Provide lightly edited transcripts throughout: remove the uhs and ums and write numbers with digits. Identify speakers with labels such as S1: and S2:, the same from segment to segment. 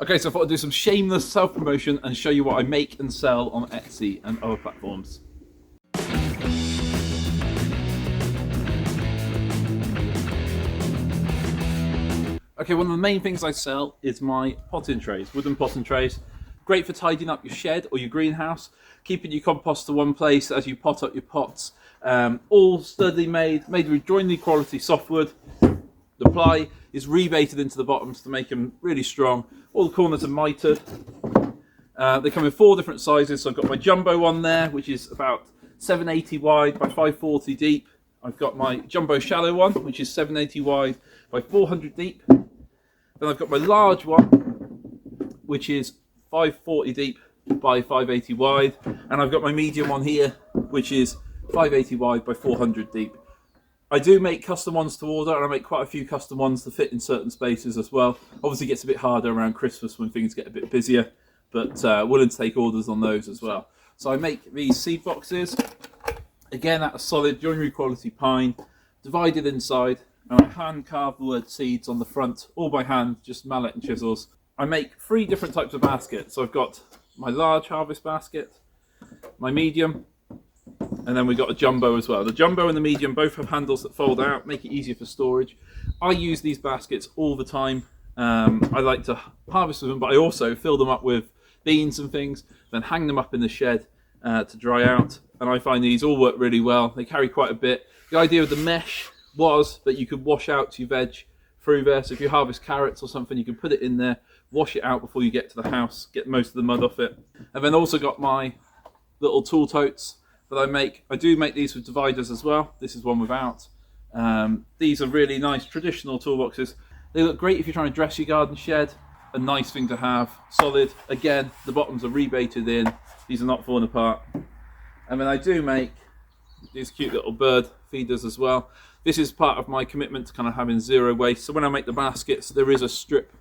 S1: Okay, so I thought I'd do some shameless self-promotion and show you what I make and sell on Etsy and other platforms. Okay, one of the main things I sell is my potting trays, wooden potting trays. Great for tidying up your shed or your greenhouse, keeping your compost to one place as you pot up your pots. All sturdy made with joinery quality softwood. The ply is rebated into the bottoms to make them really strong. All the corners are mitered. They come in 4 different sizes. So I've got my jumbo one there, which is about 780 wide by 540 deep. I've got my jumbo shallow one, which is 780 wide by 400 deep. Then I've got my large one, which is 540 deep by 580 wide. And I've got my medium one here, which is 580 wide by 400 deep. I do make custom ones to order, and I make quite a few custom ones to fit in certain spaces as well. Obviously it gets a bit harder around Christmas when things get a bit busier, but willing to take orders on those as well. So I make these seed boxes, again out of solid joinery quality pine, divided inside, and I hand carve the word seeds on the front, all by hand, just mallet and chisels. I make 3 different types of baskets. So I've got my large harvest basket, my medium, and then we've got a jumbo as well. The jumbo and the medium both have handles that fold out, make it easier for storage. I use these baskets all the time. I like to harvest with them, but I also fill them up with beans and things, then hang them up in the shed to dry out. And I find these all work really well. They carry quite a bit. The idea of the mesh was that you could wash out your veg through there. So if you harvest carrots or something, you can put it in there, wash it out before you get to the house, get most of the mud off it. And then also got my little tool totes that I make. I do make these with dividers as well. This is one without. These are really nice traditional toolboxes. They look great if you're trying to dress your garden shed. A nice thing to have. Solid. Again, the bottoms are rebated in. These are not falling apart. And then I do make these cute little bird feeders as well. This is part of my commitment to kind of having zero waste. So when I make the baskets, there is a strip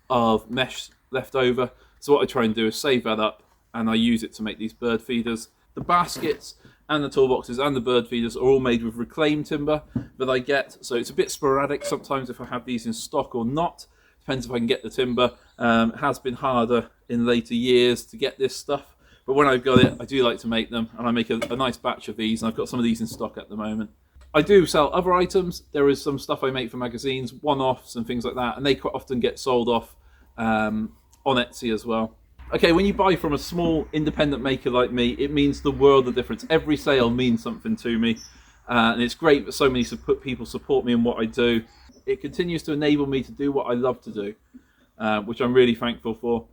S1: of mesh left over. So what I try and do is save that up, and I use it to make these bird feeders. The baskets and the toolboxes and the bird feeders are all made with reclaimed timber that I get. So it's a bit sporadic sometimes if I have these in stock or not. Depends if I can get the timber. It has been harder in later years to get this stuff. But when I've got it, I do like to make them, and I make a nice batch of these, and I've got some of these in stock at the moment. I do sell other items. There is some stuff I make for magazines, one-offs and things like that, and they quite often get sold off on Etsy as well. Okay, when you buy from a small independent maker like me, it means the world of difference. Every sale means something to me, and it's great that so many people support me in what I do. It continues to enable me to do what I love to do, which I'm really thankful for.